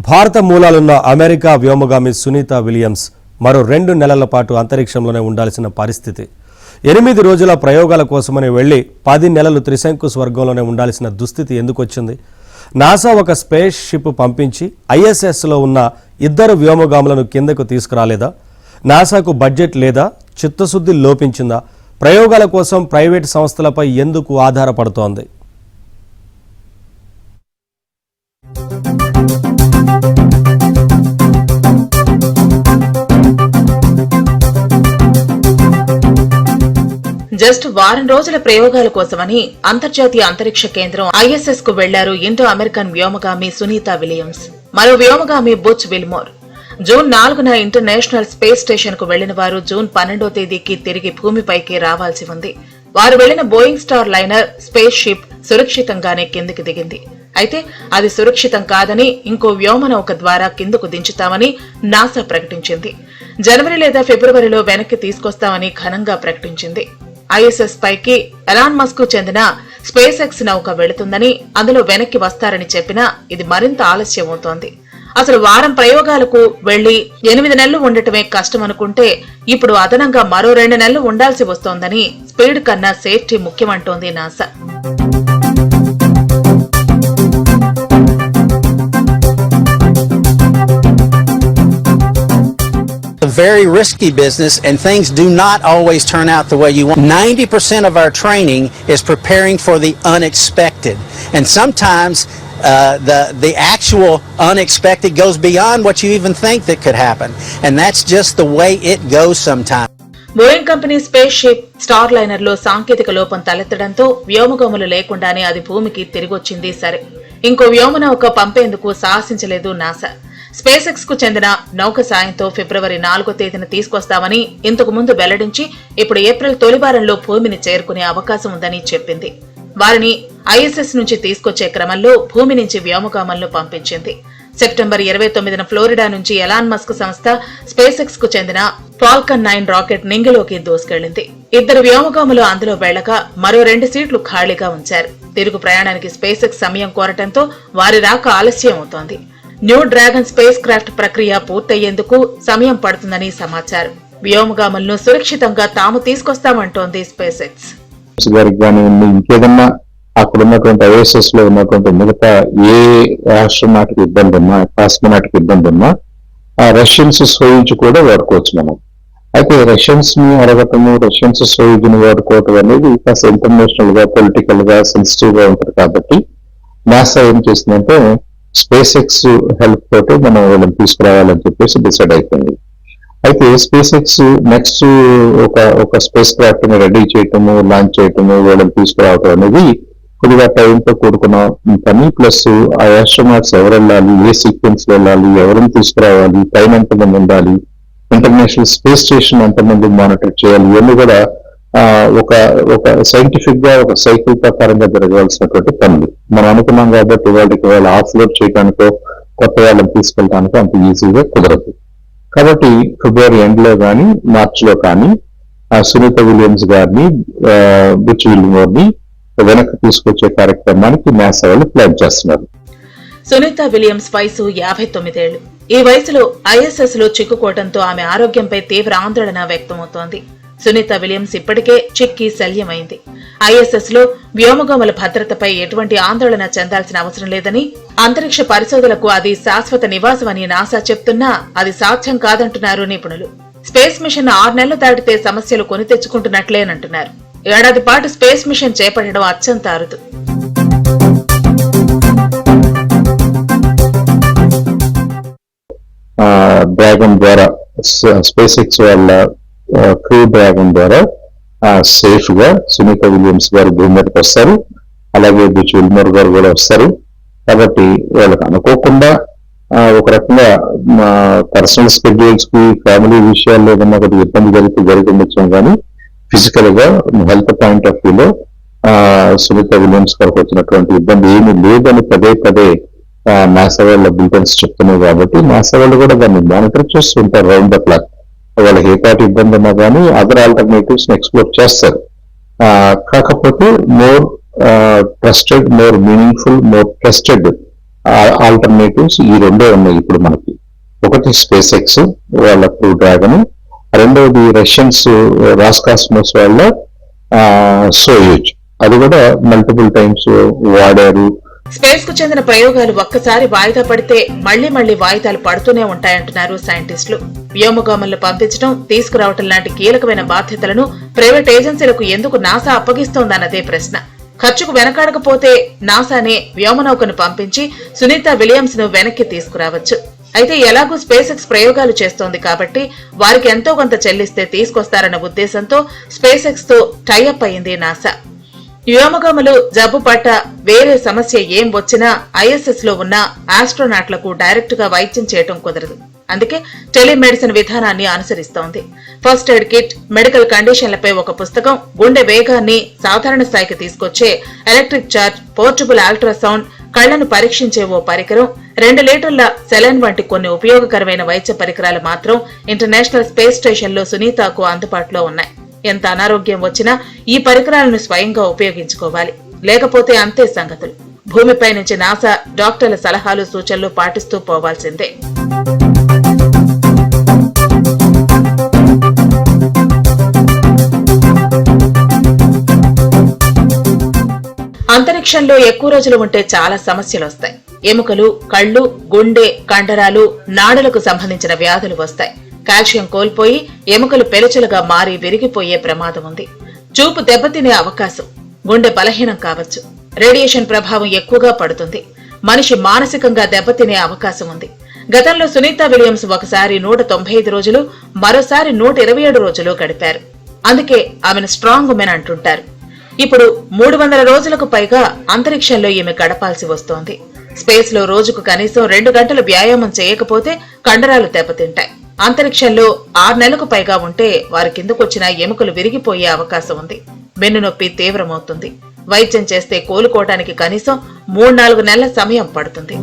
భారత మూలాలున్న America వ్యోమగామి Sunita Williams మరో 2 నెలల పాటు అంతరిక్షంలోనే ఉండాల్సిన పరిస్థితి. 8 రోజుల ప్రయోగాల కోసమని వెళ్లి 10 నెలలు త్రిశంకు స్వర్గంలోనే ఉండాల్సిన దుస్థితి ఎందుకు వచ్చింది? నాసా ఒక స్పేస్ షిప్ పంపించి ISSలో ఉన్న 2 వ్యోమగాములను కిందకు తీసుకురాలేదా? నాసాకు బడ్జెట్ లేదా? చిత్తశుద్ధి లోపించిందా? ప్రయోగాల కోసం ప్రైవేట్ సంస్థలపై ఎందుకు ఆధారపడుతోంది? జస్ట్ వారం రోజుల ప్రయోగాల కోసమని అంతర్జాతీయ అంతరిక్ష కేంద్రం ISS కు వెళ్లారు ఇండో అమెరికన్ వ్యోమగామి సునీత విలియమ్స్, మరో వ్యోమగామి బుచ్ విల్మోర్. జూన్ 4న ఇంటర్నేషనల్ స్పేస్ స్టేషన్ కు వెళ్లిన వారు జూన్ 12వ తేదీకి తిరిగి భూమిపైకి రావాల్సి ఉంది. వారు వెళ్లిన Boeing star liner space ship సురక్షితంగానే కిందికి దిగింది. అయితే అది సురక్షితం కాదని ఇంకో వ్యోమనౌక ద్వారా కిందకు దించుతామని నాసా ప్రకటించింది. జనవరి లేదా ఫిబ్రవరిలో వెనక్కి తీసుకొస్తామని ఘనంగా ప్రకటించింది. ISS పైకి ఎలాన్ మస్క్ కు చెందిన స్పేస్ ఎక్స్ నౌక వెళుతుందని, అందులో వెనక్కి వస్తారని చెప్పినా ఇది మరింత ఆలస్యమవుతోంది. అసలు వారం ప్రయోగాలకు వెళ్లి 8 నెలలు ఉండటమే కష్టమనుకుంటే ఇప్పుడు అదనంగా మరో 2 నెలలు ఉండాల్సి వస్తోందని స్పీడ్ కన్నా సేఫ్టీ ముఖ్యమంటోంది NASA. A very risky business, and things do not always turn out the way you want. 90% of our training is preparing for the unexpected, and sometimes the actual unexpected goes beyond what you even think that could happen, and that's just the way it goes sometimes. Boeing company space ship star liner లో సాంకేతిక లోపం తలెత్తడంతో వ్యోమగోములు లేకుండానే అది భూమికి తిరిగొచ్చింది. సరే, ఇంకో వ్యోమనౌక పంపేందుకు సాహసించలేదు NASA. Space X కు చెందిన నౌక సాయంతో ఫిబ్రవరి 4వ తేదీన తీసుకొస్తామని ఇంతకు ముందు వెల్లడించి ఇప్పుడు ఏప్రిల్ తొలివారంలో భూమిని చేరుకునే అవకాశం ఉందని చెప్పింది. వారిని ISS నుంచి తీసుకొచ్చే క్రమంలో భూమి నుంచి వ్యోమగాములను పంపించింది. సెప్టెంబర్ 29న ఫ్లోరిడా నుంచి ఎలాన్ మస్క్ సంస్థ స్పేస్ ఎక్స్ కు చెందిన ఫాల్కన్ 9 రాకెట్ నింగిలోకి దూసుకెళ్లింది. 2 వ్యోమగాములు అందులో వెళ్లక మరో 2 సీట్లు ఖాళీగా ఉంచారు. తిరుగు ప్రయాణానికి స్పేస్ ఎక్స్ సమయం కోరటంతో వారి రాక ఆలస్యం అవుతోంది. న్యూ డ్రాగన్ స్పేస్ క్రాఫ్ట్ ప్రక్రియ పూర్తయ్యేందుకు సమయం పడుతుందని సమాచారం. వ్యోమగాములను సురక్షితంగా తాము తీసుకొస్తామంటోంది స్పేస్ ఎక్స్. ఇంకేదన్నా అక్కడ ఉన్నటువంటి ISS లో ఉన్నటువంటి మిగతా ఏ ఆస్ట్రోనాట్కి ఇబ్బంది ఉన్నా, కాస్మోనాట్కి ఇబ్బంది ఉన్నా రష్యన్స్ సోయుజ్ కూడా వాడుకోవచ్చు మనం. అయితే రష్యన్స్ ని అడగటము, రష్యన్స్ సోయుజ్ ని వాడుకోవటం అనేది కాస్త ఇంటర్నేషనల్ గా, పొలిటికల్ గా సెన్సిటివ్ గా ఉంటుంది. కాబట్టి నాసా ఏం చేసిందంటే స్పేస్ ఎక్స్ హెల్ప్ తోటి మనం వాళ్ళని తీసుకురావాలని చెప్పేసి డిసైడ్ అయిపోయింది. అయితే స్పేస్ ఎక్స్ నెక్స్ట్ ఒక స్పేస్ క్రాఫ్ట్ ని రెడీ చేయటము, లాంచ్ చేయటము, వాళ్ళని తీసుకురావటం అనేది కొద్దిగా టైంతో కూడుకున్న పని. ప్లస్ ఆ ఆస్ట్రోనాట్స్ ఎవరు వెళ్ళాలి, ఏ సీక్వెన్స్ వెళ్ళాలి, ఎవరిని తీసుకురావాలి, పైన ఎంతమంది ఉండాలి, ఇంటర్నేషనల్ స్పేస్ స్టేషన్ ఎంతమంది మానిటర్ చేయాలి, ఇవన్నీ కూడా ఒక సైంటిఫిక్ గా ఒక సైకిల్ ప్రకారంగా జరగాల్సినటువంటి పనులు. మనం అనుకున్నాం కాబట్టి వాళ్ళ ఆఫ్లోడ్ చేయడానికో కొత్త వాళ్ళని తీసుకెళ్ళడానికో అంత ఈజీగా కుదరదు. కాబట్టి ఫిబ్రవరి ఎండ్ లో కానీ మార్చ్ లో కానీ సునీత విలియమ్స్ గారిని, బుచ్ విల్మోర్ ని వెనక్కి తీసుకొచ్చే కార్యక్రమానికి నాసా వాళ్ళు ప్లాన్ చేస్తున్నారు. సునీత విలియమ్స్ వయసు 59 ఏళ్లు. ఈ వయసులో ISS లో చిక్కుకోవడంతో ఆమె ఆరోగ్యంపై తీవ్ర ఆందోళన వ్యక్తమవుతోంది. సునీత విలియమ్స్ ఇప్పటికే చిక్కి శల్యమైంది. ISS లో వ్యోమగోముల భద్రతపై ఎటువంటి ఆందోళన చెందాల్సిన అవసరం లేదని, అంతరిక్ష పరిశోధనలకు అది శాశ్వత నివాసమని నాసా చెప్తున్నా అది సాధ్యం కాదంటున్నారు నిపుణులు. స్పేస్ మిషన్ 6 నెలలు దాటితే సమస్యలు కొని తెచ్చుకుంటున్నట్లేనంటున్నారు. ఏడాది పాటు స్పేస్ మిషన్ చేపట్టడం అత్యంత అరుదు. డ్రాగన్ ద్వారా, స్పేస్ ఎక్స్ వాళ్ళ క్రూ డ్రాగన్ ద్వారా సేఫ్ గా సునీత విలియమ్స్ గారు భూమి మీదకి వస్తారు. అలాగే బుచ్ విల్మోర్ గారు కూడా వస్తారు. కాబట్టి వాళ్ళకి అనుకోకుండా ఒక రకంగా పర్సనల్ స్కెడ్యూల్స్ కి, ఫ్యామిలీ విషయాల్లో ఏదన్నా కొద్దిగా ఇబ్బంది జరుగుతుండొచ్చు, కానీ ఫిజికల్ గా, హెల్త్ పాయింట్ ఆఫ్ వ్యూలో సునీత విలియమ్స్ గారికి వచ్చినటువంటి ఇబ్బంది ఏమీ లేదని పదే నాసా వాళ్ళ బులెటిన్స్ చెప్తున్నాయి. కాబట్టి నాసా వాళ్ళు కూడా దాన్ని మానిటర్ చేస్తుంటారు రౌండ్ ద క్లాక్. వాళ్ళకి ఏ పాటి ఇబ్బంది ఉన్నా కానీ అదర్ ఆల్టర్నేటివ్స్ ని ఎక్స్ప్లోర్ చేస్తారు. కాకపోతే more trusted, more meaningful, more trusted alternatives ఈ రెండే ఉన్నాయి ఇప్పుడు మనకి. ఒకటి స్పేస్ ఎక్స్ వాళ్ళ క్రూ డ్రాగన్, రెండవది రష్యన్స్ రాస్కాస్మోస్ వాళ్ళ సోయూజ్, అది కూడా మల్టిపుల్ టైమ్స్ వాడారు. స్పేస్ కు చెందిన ప్రయోగాలు ఒక్కసారి వాయిదా పడితే మళ్లీ వాయిదాలు పడుతూనే ఉంటాయంటున్నారు సైంటిస్టులు. వ్యోమగాములను పంపించడం, తీసుకురావటం లాంటి కీలకమైన బాధ్యతలను ప్రైవేట్ ఏజెన్సీలకు ఎందుకు నాసా అప్పగిస్తోందన్నదే ప్రశ్న. ఖర్చుకు వెనకాడకపోతే నాసానే వ్యోమనౌకను పంపించి సునీత విలియమ్స్ ను వెనక్కి తీసుకురావచ్చు. అయితే ఎలాగూ స్పేస్ ఎక్స్ ప్రయోగాలు చేస్తోంది కాబట్టి వారికి ఎంతో కొంత చెల్లిస్తే తీసుకొస్తారన్న ఉద్దేశంతో స్పేస్ ఎక్స్ తో టైఅప్ అయింది నాసా. వ్యోమగాములు జబ్బు పట్ట వేరే సమస్య ఏం వచ్చినా ఐఎస్ఎస్ లో ఉన్న ఆస్ట్రోనాట్లకు డైరెక్ట్ గా వైద్యం చేయటం కుదరదు. అందుకే టెలిమెడిసిన్ విధానాన్ని అనుసరిస్తోంది. ఫస్ట్ ఎయిడ్ కిట్, మెడికల్ కండిషన్లపై ఒక పుస్తకం, గుండె వేగాన్ని సాధారణ స్థాయికి తీసుకొచ్చే ఎలక్ట్రిక్ చార్జ్, పోర్టబుల్ అల్ట్రాసౌండ్, కళ్లను పరీక్షించే ఓ పరికరం, 2 లీటర్ల సెలైన్ వంటి కొన్ని ఉపయోగకరమైన వైద్య పరికరాలు మాత్రం ఇంటర్నేషనల్ స్పేస్ స్టేషన్ లో సునీతకు అందుబాటులో ఉన్నాయి. ఎంత అనారోగ్యం వచ్చినా ఈ పరికరాలను స్వయంగా ఉపయోగించుకోవాలి, లేకపోతే అంతే సంగతులు. భూమిపై నుంచి నాసా డాక్టర్ల సలహాలు సూచనలు పాటిస్తూ పోవాల్సిందే. అంతరిక్షంలో ఎక్కువ రోజులు ఉంటే చాలా సమస్యలు వస్తాయి. ఎముకలు, కళ్ళు, గుండె, కండరాలు, నాడులకు సంబంధించిన వ్యాధులు వస్తాయి. కాల్షియం కోల్పోయి ఎముకలు పెలుచలుగా మారి విరిగిపోయే ప్రమాదం ఉంది. చూపు దెబ్బతినే అవకాశం, గుండె బలహీనం కావచ్చు. రేడియేషన్ ప్రభావం ఎక్కువగా పడుతుంది. మనిషి మానసికంగా దెబ్బతినే అవకాశం ఉంది. గతంలో సునీత విలియమ్స్ ఒకసారి 195 రోజులు, మరోసారి 127 రోజులు గడిపారు. అందుకే ఆమెను స్ట్రాంగ్ ఉమెన్ అంటుంటారు. ఇప్పుడు 300 రోజులకు పైగా అంతరిక్షంలో ఈమె గడపాల్సి వస్తోంది. స్పేస్ లో రోజుకు కనీసం 2 గంటలు వ్యాయామం చేయకపోతే కండరాలు దెబ్బతింటాయి. అంతరిక్షంలో 6 నెలలకు పైగా ఉంటే వారి కిందకొచ్చిన ఎముకలు విరిగిపోయే అవకాశం ఉంది. వెన్ను నొప్పి తీవ్రమవుతుంది. వైద్యం చేస్తే కోలుకోవడానికి కనీసం 3-4 నెలల సమయం పడుతుంది.